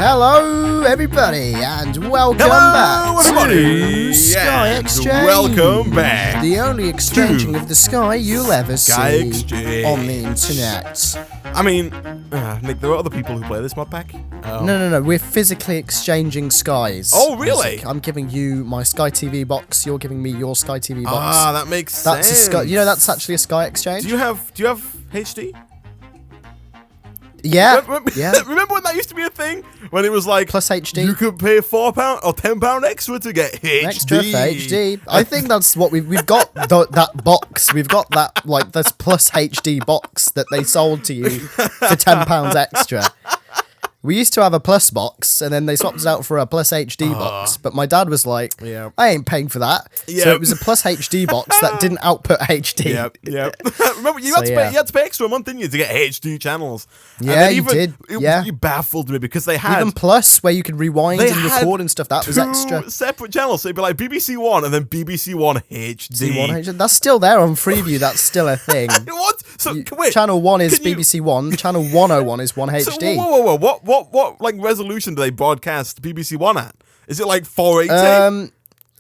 Hello, everybody, and welcome back to Sky Exchange. Welcome back. The only exchanging of the sky you'll ever Sky see Exchange. on the internet. I mean, Nick, there are other people who play this mod pack. No. We're physically exchanging skies. Oh, really? I'm giving you my Sky TV box. You're giving me your Sky TV box. Ah, that makes sense. That's a Sky. You know, that's actually a Sky Exchange. Do you have HD? Yeah. Yeah. Remember when that used to be a thing? When it was like Plus HD. You could pay £4 or £10 extra to get HD. Extra for HD. I think that's what we've got. That box. We've got that this plus HD box that they sold to you for £10 extra. We used to have a plus box, and then they swapped us out for a plus HD box. But my dad was like, Yeah. I ain't paying for that. Yep. So it was a plus HD box that didn't output HD. Yep. Remember, you had to pay extra a month, didn't you, to get HD channels? Yeah, you did. You baffled me because they had Even plus, where you could rewind and record and stuff, that was extra. Two separate channels. So it'd be like BBC BBC1 and then BBC One HD. BBC1 HD. That's still there on Freeview. That's still a thing. What? So wait. Channel 1 is BBC One. Channel 101 is 1 HD. So, whoa. What like resolution do they broadcast BBC One at? Is it like 480?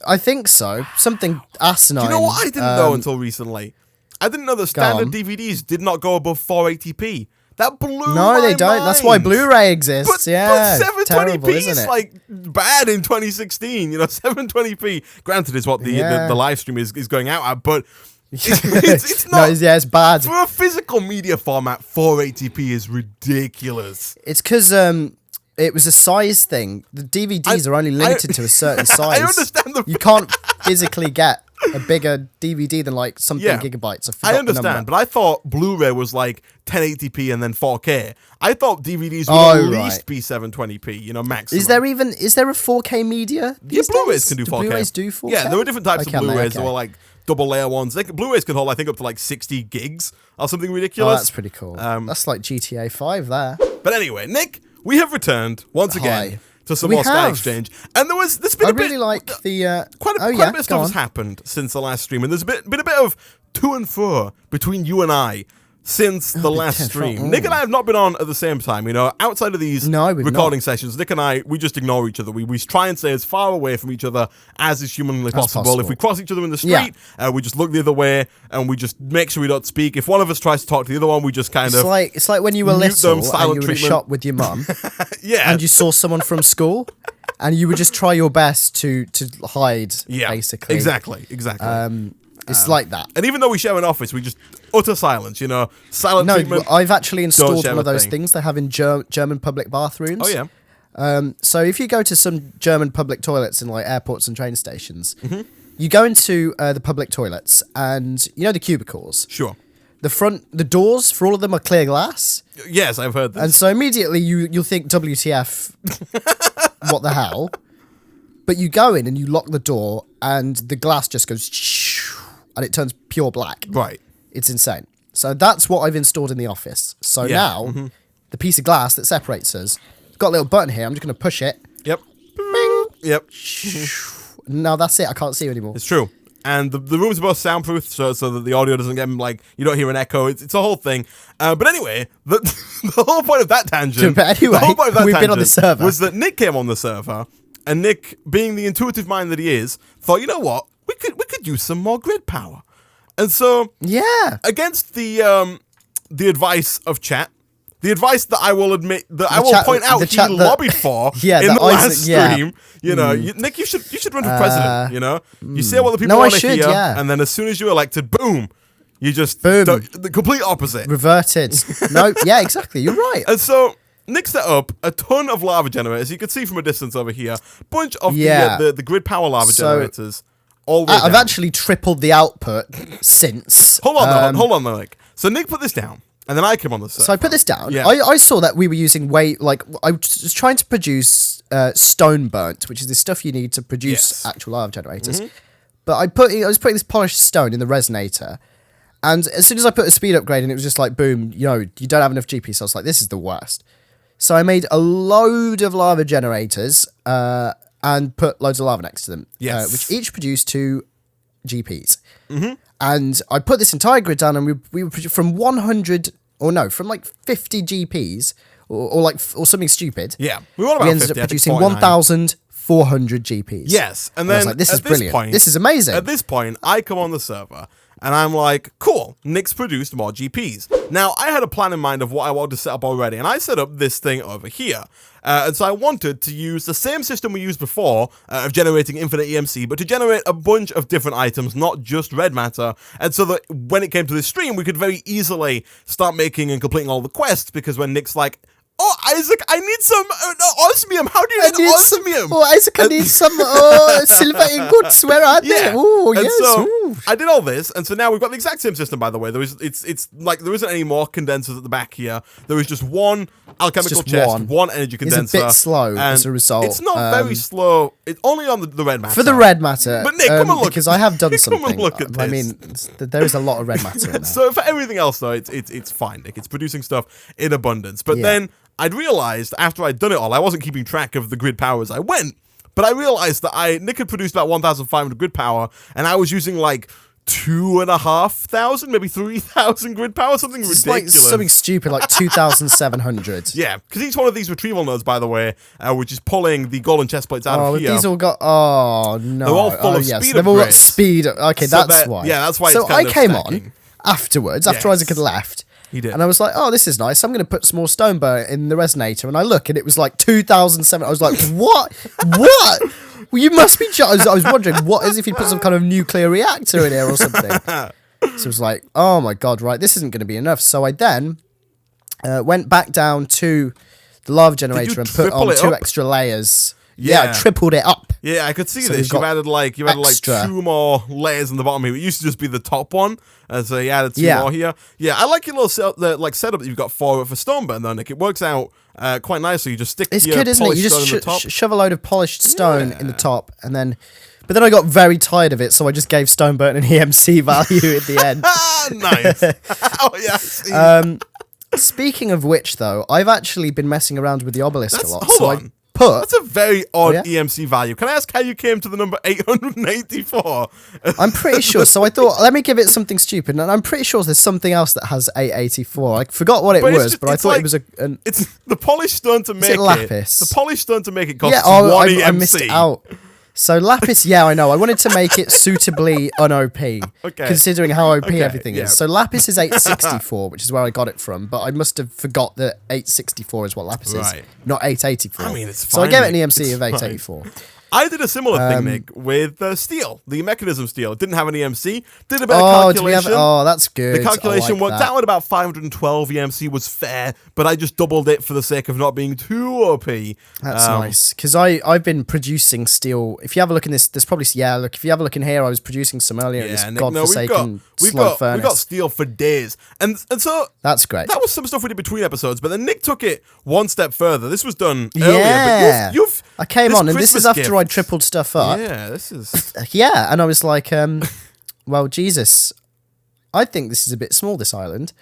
I think so. Something asinine. Do you know what I didn't know until recently? I didn't know that standard DVDs did not go above 480p. That blew my No, they don't. mind. That's why Blu-ray exists. But 720p terrible, is isn't it? like bad in 2016. 720p. Granted, is what the live stream is going out at, but it's not. No, it's bad. For a physical media format, 480p is ridiculous. It's because it was a size thing. The DVDs are only limited to a certain size. I understand You can't physically get a bigger DVD than like something gigabytes. I understand, but I thought Blu-ray was like 1080p and then 4K. I thought DVDs would at least be 720p, maximum. Is there a 4K media? Yeah, Blu-rays can do 4K. Blu-rays do 4K? Yeah, there were different types of Blu-rays. Okay. There were like double layer ones. Blu-rays can hold, I think, up to like 60 gigs or something ridiculous. Oh, that's pretty cool. That's like GTA 5 there. But anyway, Nick, we have returned once again to some more Sky Exchange, and there's been I a bit. really like the quite a bit of stuff has happened since the last stream, and there's been a bit of to and fro between you and I since the last stream. Nick and I have not been on at the same time. Outside of these recording sessions, Nick and I, we just ignore each other. We try and stay as far away from each other as is humanly possible. If we cross each other in the street, we just look the other way and we just make sure we don't speak. If one of us tries to talk to the other one, we just kind of it's like when you were little and you were in a shop with your mum, and you saw someone from school, and you would just try your best to hide. Basically, exactly. It's like that. And even though we share an office, we just utter silence, silent treatment. No, I've actually installed one of those things they have in German public bathrooms. Oh, yeah. So if you go to some German public toilets in like airports and train stations, you go into the public toilets and the cubicles. Sure. The doors for all of them are clear glass. Yes, I've heard this. And so immediately you'll think, WTF, what the hell? But you go in and you lock the door and the glass just goes and it turns pure black. Right. It's insane. So that's what I've installed in the office. So now, the piece of glass that separates us, got a little button here. I'm just going to push it. Yep. Bing. Yep. Now that's it. I can't see you anymore. It's true. And the rooms are both soundproof, so that the audio doesn't get you don't hear an echo. It's a whole thing. But anyway, the whole point of that tangent. But anyway, we've been on the server. Was that Nick came on the server, and Nick, being the intuitive mind that he is, thought, you know what, we could use some more grid power. And so, against the advice of chat, the advice that I will admit that I will point out he lobbied for in the last stream, Nick, you should run for president. You say what the people want to hear, and then as soon as you're elected, boom, you just the complete opposite. Reverted. No, yeah, exactly. You're right. And so Nick set up a ton of lava generators. You can see from a distance over here, bunch of the grid power lava generators. I've actually tripled the output since. Hold on, Nick. So Nick put this down, and then I came on the server. So I put this down. Yeah. I saw that we were using I was trying to produce stone burnt, which is the stuff you need to produce actual lava generators. But I was putting this polished stone in the resonator, and as soon as I put a speed upgrade in, it was just like, boom, you don't have enough GP. So I was like, this is the worst. So I made a load of lava generators, and put loads of lava next to them, which each produced 2 GPs. And I put this entire grid down, and we were from 100, from like 50 GPs or something stupid. Yeah, we want about We ended 50, up producing 49. 1,400 GPs. Yes, and I then was like, this is at brilliant. point, this is amazing. At this point, I come on the server. And I'm like, cool, Nick's produced more GPs. Now, I had a plan in mind of what I wanted to set up already, and I set up this thing over here. And so I wanted to use the same system we used before of generating infinite EMC, but to generate a bunch of different items, not just red matter. And so that when it came to this stream, we could very easily start making and completing all the quests, because when Nick's like, oh, Isaac, I need some osmium. How do you get osmium? Isaac, I need some silver ingots. Where are they? Oh, yes. So I did all this, and so now we've got the exact same system, by the way. It's like there isn't any more condensers at the back here. There is just one alchemical chest, one energy condenser. It's a bit slow as a result. It's not very slow. It's only on the red matter. For the red matter. But Nick, come and look. Because I have done something. Come and look at this. I mean, there is a lot of red matter in there. So for everything else, though, it's fine, Nick. It's producing stuff in abundance. But then I'd realized after I'd done it all, I wasn't keeping track of the grid power as I went, but I realized that Nick had produced about 1,500 grid power, and I was using like 2,500, maybe 3,000 grid power, something ridiculous. Like something stupid, like 2,700. Yeah, because each one of these retrieval nodes, by the way, which is pulling the golden chest plates out of here. These all got, no. They're all full of speed They've all got speed. Okay, so that's why. Yeah, that's why so it's kind of I came stacking. on afterwards, after Isaac had left. He did. And I was like, oh, this is nice. I'm going to put some more stone burn in the resonator. And I look, and it was like 2,007. I was like, what? What? Well, you must be... I was wondering, what is if you put some kind of nuclear reactor in here or something? So it was like, oh my God, right, this isn't going to be enough. So I then went back down to the lava generator and put on 2 extra layers. Yeah, I tripled it up. Yeah, I could see this. You've added like 2 more layers in the bottom here. It used to just be the top one, and so you added 2 more here. Yeah, I like your little setup that you've got for Stoneburn though, Nick. It works out quite nicely. You just stick your good, isn't it? You just shove a load of polished stone in the top, and then. But then I got very tired of it, so I just gave Stoneburn an EMC value at the end. Nice. Oh yeah. Speaking of which, though, I've actually been messing around with the obelisk a lot. Hold on. That's a very odd EMC value. Can I ask how you came to the number 884? I'm pretty sure. So I thought, let me give it something stupid. And I'm pretty sure there's something else that has 884. I forgot what it was, but I thought it was it's the polished stone to make it. Lapis? The polished stone to make it costs 1 EMC. I missed it out. So Lapis, I know. I wanted to make it suitably un-OP, considering how OP everything is. So Lapis is 864, which is where I got it from, but I must have forgot that 864 is what Lapis is, not 884. I mean, it's fine. So I gave it an EMC of 884. I did a similar thing, Nick, with steel, the mechanism steel. It didn't have an EMC. Did a bit of calculation. That's good. The calculation worked out at about 512 EMC was fair, but I just doubled it for the sake of not being too OP. That's nice, because I've been producing steel. If you have a look in this, there's probably, look, if you have a look in here, I was producing some earlier in this godforsaken slow furnace. We got steel for days. And so... That's great. That was some stuff we did between episodes, but then Nick took it one step further. This was done earlier, but I came on, and this is after I tripled stuff up. Yeah, this is... and I was like, well, Jesus, I think this is a bit small, this island.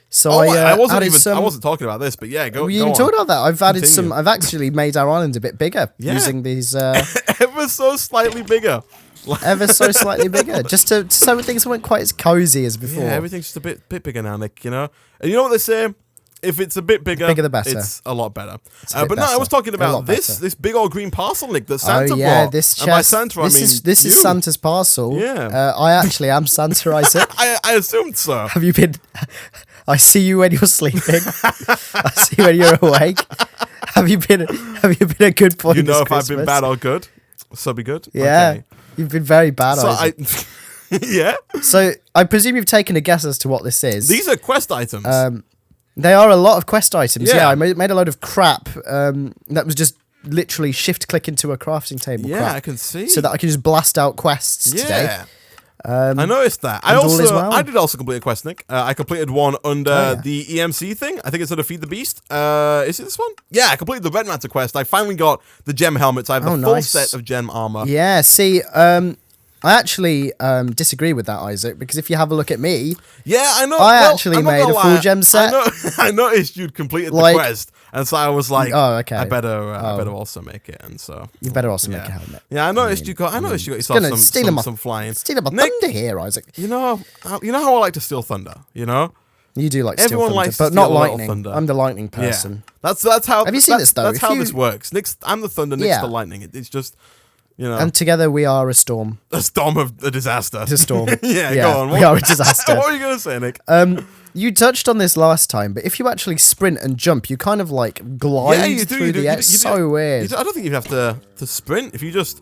So I wasn't talking about this, but go you on. Talking about that, I've added some... I've actually made our island a bit bigger using these... ever so slightly bigger. Ever so slightly bigger, just so things weren't quite as cozy as before. Yeah, everything's just a bit bigger now, Nick, And you know what they say? If it's a bit bigger, the better. It's a lot better. But no, I was talking about this big old green parcel, Nick, that Santa brought. This chest. And by Santa, this is Santa's parcel. Yeah. I actually am Santa, Isaac. I assumed so. Have you been... I see you when you're sleeping. I see you when you're awake. Have you been a good boy? You know if I've been bad or good? So be good. Yeah. Okay. You've been very bad, Isaac. Yeah? So I presume you've taken a guess as to what this is. These are quest items. They are a lot of quest items. Yeah, I made a load of crap that was just literally shift-click into a crafting table crap. I can see. So that I can just blast out quests today. I noticed that. I did also complete a quest, Nick. I completed one under the EMC thing. I think it's under Feed the Beast. Is it this one? Yeah, I completed the Red Matter quest. I finally got the gem helmets. I have the full set of gem armor. Yeah, see, I actually disagree with that, Isaac, because if you have a look at me, I know. I actually made a full gem set. I noticed you'd completed the quest, and so I was like, I better also make it, and so you better also make a helmet. Yeah, I noticed you got yourself some flying. Stealing my thunder here, Isaac. You know how I like to steal thunder. You know. You do like Everyone Steel Thunder, likes to but steal not a lot of lightning. thunder. I'm the lightning person. Yeah. That's how. Have you seen this though? That's how this works. I'm the thunder. Nick's the lightning. It's just, And together we are a storm. A storm of a disaster. It's a storm. yeah, go on. We are a disaster. What were you going to say, Nick? You touched on this last time, but if you actually sprint and jump, you kind of like glide through the air. It's so weird. I don't think you have to sprint. If you just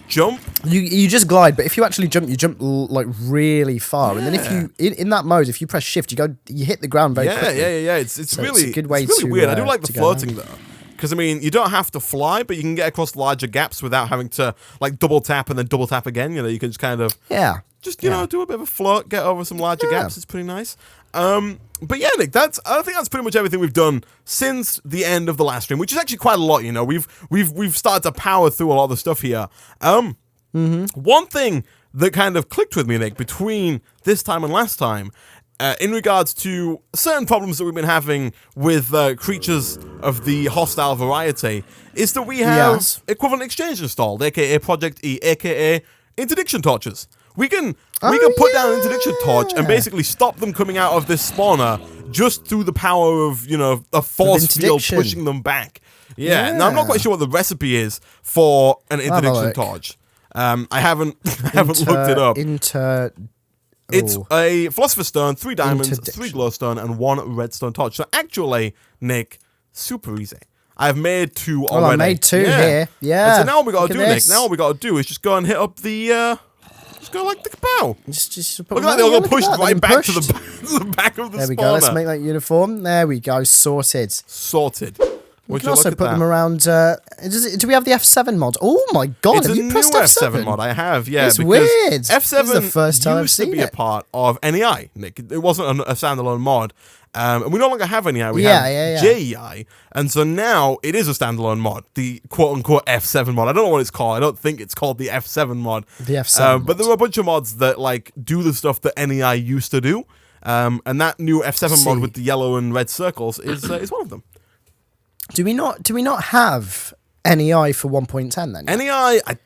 jump, you just glide. But if you actually jump, you jump like really far. And then if you in that mode, if you press shift, you hit the ground very quickly. Yeah. It's really a good way it's really to, weird. I do like the floating though. Because, I mean, you don't have to fly, but you can get across larger gaps without having to, like, double tap and then double tap again. You know, you can just kind of... Just, you know, do a bit of a float, get over some larger gaps. It's pretty nice. But yeah, Nick, I think that's pretty much everything we've done since the end of the last stream, which is actually quite a lot, you know. We've started to power through a lot of the stuff here. One thing that kind of clicked with me, Nick, between this time and last time, in regards to certain problems that we've been having with creatures of the hostile variety, is that we have equivalent exchange installed, aka Project E, aka interdiction torches. We can put down an interdiction torch and basically stop them coming out of this spawner just through the power of, you know, a force field pushing them back. Yeah. Now I'm not quite sure what the recipe is for an interdiction torch. I haven't looked it up. It's a Philosopher's Stone, 3 diamonds, 3 glowstone, and 1 redstone torch. So actually, Nick, super easy. I've made 2 already. I made 2 here. Yeah. And so now what we got to do, Nick, is just go and hit up the... Just go like the kapow. Just look at that, they'll go pushed right back to the back of the spawner. There we go, let's make that uniform. There we go, sorted. We can also put them around. Do we have the F7 mod? Oh my god, have you pressed F7? It's a new F7 mod, I have, yeah. It's weird. F7 this is the first time used to be a part of NEI, Nick. It wasn't a standalone mod. And we no longer have NEI, we have JEI. And so now it is a standalone mod, the quote-unquote F7 mod. I don't know what it's called. I don't think it's called the F7 mod. The F7 But there were a bunch of mods that like do the stuff that NEI used to do. And that new F7 mod with the yellow and red circles is one of them. Do we not have NEI for 1.10 then? NEI, I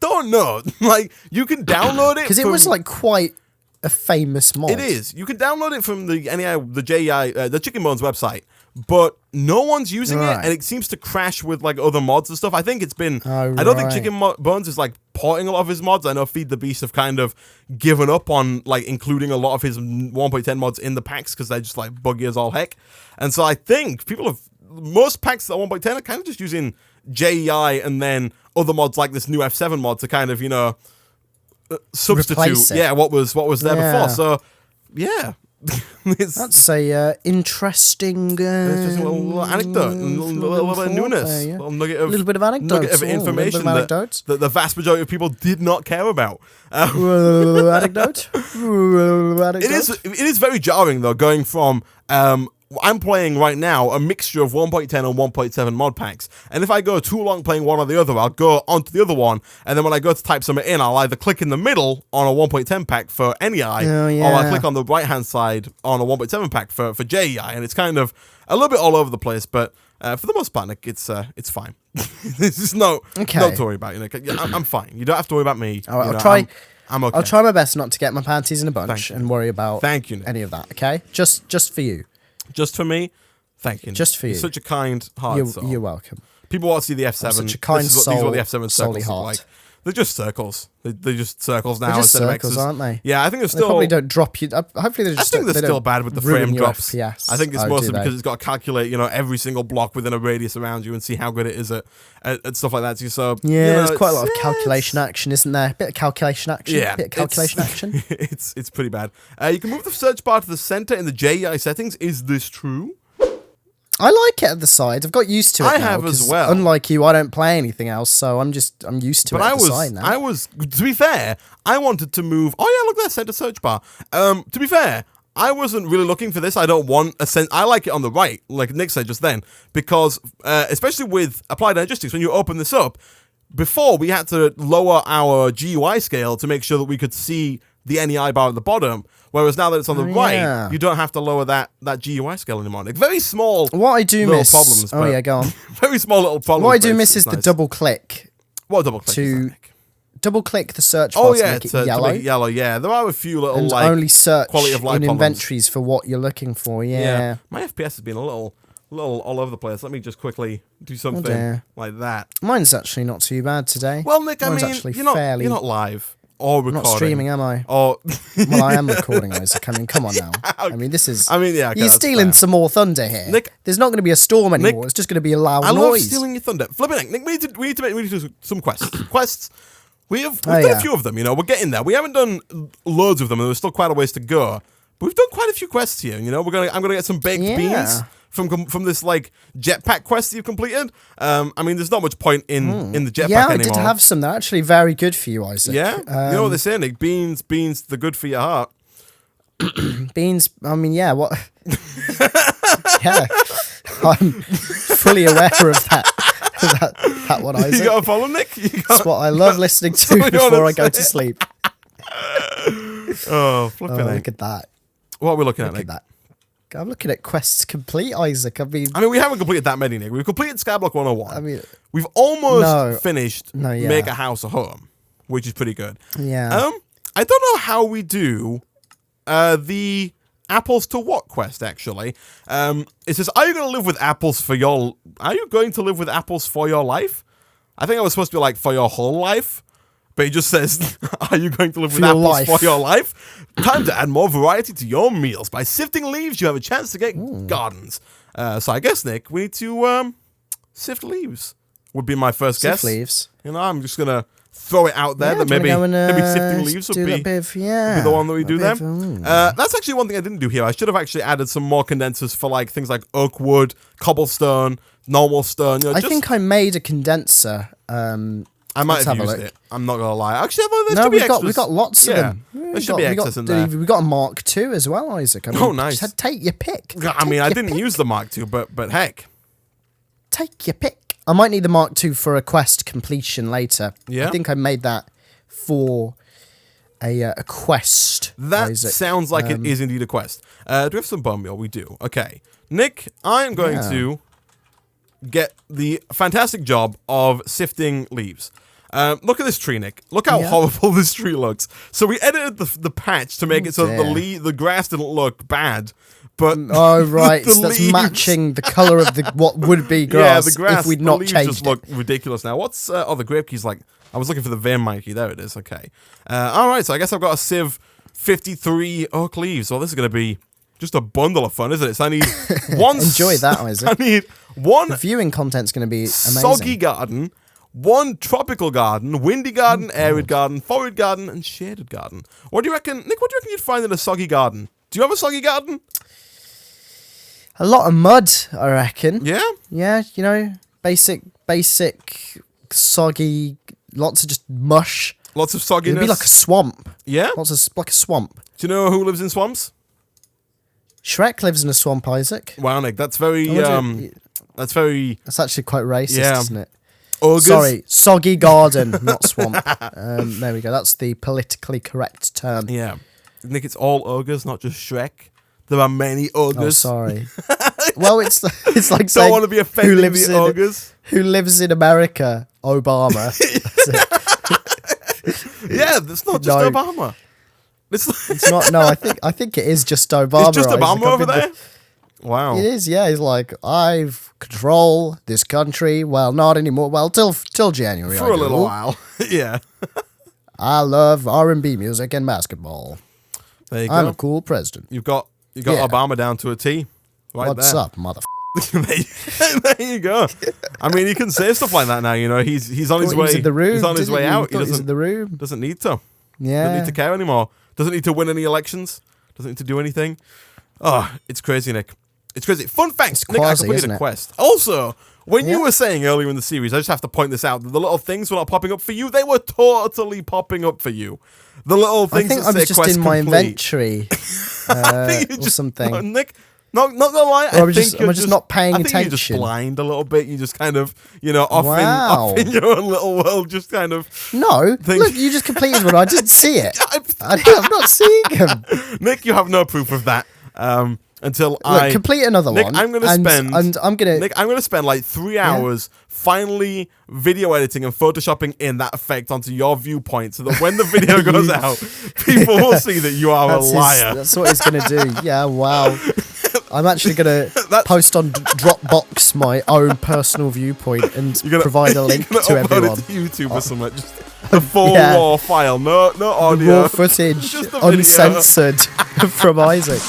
don't know. Like, you can download it because it was like quite a famous mod. It is. You can download it from the NEI, the JEI, the Chicken Bones website, but no one's using it, and it seems to crash with like other mods and stuff. I think it's been. I don't think Chicken Bones is like porting a lot of his mods. I know Feed the Beast have kind of given up on like including a lot of his 1.10 mods in the packs because they're just like buggy as all heck. And so I think most packs at 1.10 are kind of just using JEI and then other mods like this new F7 mod to kind of, you know, substitute what was there before. So yeah. That's a interesting little anecdote, a little bit of newness, a little bit of anecdotes, nugget of information that the vast majority of people did not care about. Anecdote. It is very jarring though, going from I'm playing right now a mixture of 1.10 and 1.7 mod packs, and if I go too long playing one or the other, I'll go onto the other one, and then when I go to type something in, I'll either click in the middle on a 1.10 pack for NEI, or I'll click on the right-hand side on a 1.7 pack for JEI, and it's kind of a little bit all over the place, but for the most part, Nick, it's fine. There's just no to worry about, Nick. I'm fine. You don't have to worry about me. All right, I'll try. I'm okay. I'll try my best not to get my panties in a bunch and worry about Nick. any of that, okay? Just for you. Just for me, thank you. Just for you. You're such a kind heart. You're welcome. People want to see the F7. Such a kind soul. These are what the F7 circles look like. They're just circles. They're just circles now. They're just instead circles, of X's. aren't they? Yeah, I think they're still. They probably don't drop you. Hopefully they're just. I think they're still bad with the frame drops. FPS. I think it's mostly because it's got to calculate, you know, every single block within a radius around you and see how good it is at stuff like that. So there's quite a lot of calculation action, isn't there? Bit of calculation action. Yeah, bit of calculation action. It's pretty bad. You can move the search bar to the center in the JEI settings. Is this true? I like it at the side. I've got used to it. I have as well. Unlike you, I don't play anything else, so I'm used to it at the side now. I was, to be fair, I wanted to move. Oh yeah, look there, center search bar. To be fair, I wasn't really looking for this. I don't want a I like it on the right, like Nick said just then, because especially with applied energistics, when you open this up, before we had to lower our GUI scale to make sure that we could see the NEI bar at the bottom, whereas now that it's on the right, you don't have to lower that GUI scale anymore. Like, very small. What I do miss. Problems, go on. Very small little problems. What I do miss is the double click. What double click? double click the search bar to make it yellow. To make it yellow. Yeah, there are a few little and like only search quality of life in problems. inventories for what you're looking for. Yeah. My FPS has been a little all over the place. Let me just quickly do something like that. Mine's actually not too bad today. Well, Nick, Mine's I mean, actually you're not live or recording. I'm not streaming, am I? Or well, I am recording, Isaac. I mean, come on now. I mean, this is. I mean, yeah. Okay, you're stealing some more thunder here. Nick, there's not going to be a storm anymore. It's just going to be a loud noise. I love stealing your thunder. Flipping Nick, we need to do some quests. We've done a few of them. We're getting there. We haven't done loads of them, and there's still quite a ways to go. But we've done quite a few quests here. I'm gonna get some baked beans from this like jetpack quest that you've completed. I mean, there's not much point in the jetpack anymore. Yeah, I did have some. They're actually very good for you, Isaac. Yeah, you know what they say, Nick? Beans, they're good for your heart. Beans. I mean, yeah. What? Yeah, I'm fully aware of that. that one, Isaac. You got to follow, Nick. That's what I love listening to before I go to sleep. Oh, flipping look at that. What are we looking at, Nick? That. I'm looking at quests complete, Isaac. I mean, we haven't completed that many, Nick. We've completed Skyblock 101. I mean, we've almost finished yeah. Make a House a Home, which is pretty good. Yeah. I don't know how we do the apples to what quest, actually. It says, are you going to live with apples for your... Are you going to live with apples for your life? I think I was supposed to be like, for your whole life. But it just says, are you going to live with apples for your life? Time to add more variety to your meals. By sifting leaves, you have a chance to get gardens. So I guess, Nick, we need to sift leaves. Would be my first guess. Sift leaves. I'm just going to throw it out there that maybe sifting leaves would be the one that we do there. That's actually one thing I didn't do here. I should have actually added some more condensers for like things like oak wood, cobblestone, normal stone. I think I made a condenser. I might have used it. I'm not gonna lie. Actually, there should be extras. We've got lots of them. There should be excess in there. We've got a Mark II as well, Isaac. I mean, nice. Just take your pick. I didn't use the Mark II, but heck. Take your pick. I might need the Mark II for a quest completion later. Yeah. I think I made that for a quest, That Isaac. sounds like it is indeed a quest. Do we have some bone meal? We do. Okay. Nick, I am going to get the fantastic job of sifting leaves. Look at this tree, Nick. Look how horrible this tree looks. So we edited the patch to make it so that the grass didn't look bad. But right, so that's matching the color of what would be grass, the grass if we'd not changed changed just look ridiculous now. What's the grape key's like? I was looking for the vein Mikey. There it is. Okay. All right, so I guess I've got a sieve 53 oak leaves. Well, this is going to be just a bundle of fun, isn't it? So I need one... Enjoy that, Isaac. I need one... The viewing content's going to be amazing. Soggy garden, one tropical garden, windy garden, arid garden, forward garden, and shaded garden. What do you reckon, Nick, what do you reckon you'd find in a soggy garden? Do you have a soggy garden? A lot of mud, I reckon. Yeah? Yeah, basic, soggy, lots of just mush. Lots of sogginess. It'd be like a swamp. Yeah? Like a swamp. Do you know who lives in swamps? Shrek lives in a swamp, Isaac. Wow, Nick, that's very, That's actually quite racist, isn't it? Ogres? Sorry, soggy garden, not swamp. There we go. That's the politically correct term. Yeah. Nick, it's all ogres, not just Shrek. There are many ogres. Oh, sorry. Well, it's like saying don't want to be offending the ogres. Who lives in America? Obama. Yeah, it's not just Obama. It's not. No, I think it is just Obama. It's just Obama over there. Wow. It is. Yeah, he's like, I control this country. Well, not anymore. Well, till January. For a little while. Yeah. I love R&B music and basketball. There you go. I'm a cool president. You got Obama down to a T. Right What's there. up, mother? There you go. I mean, he can say stuff like that now. He's on his way. He's on his way out. He doesn't need to. Yeah. Doesn't need to care anymore. Doesn't need to win any elections. Doesn't need to do anything. Oh, it's crazy, Nick. It's crazy. Fun fact, Nick, I completed a quest. Also, when you were saying earlier in the series, I just have to point this out, that the little things were not popping up for you. They were totally popping up for you. The little things that say quest complete. I think I was just in my inventory or something. No, Nick, not gonna lie. Or I'm just not paying attention. You're just blind a little bit. You just kind of, off in your own little world, just kind of. No, look, you just completed one. I didn't see it. I'm not seeing him. Nick, you have no proof of that. And until complete another Nick, one. I'm gonna spend. And I'm gonna. Nick, I'm gonna spend like 3 hours finally video editing and photoshopping in that effect onto your viewpoint, so that when the video goes out, people will see that you are a liar. That's what he's gonna do. Yeah. Wow. I'm actually going to post on Dropbox my own personal viewpoint and provide a link to everyone. Upload it to YouTube or something. Just a full raw file, no audio. The raw footage, uncensored from Isaac.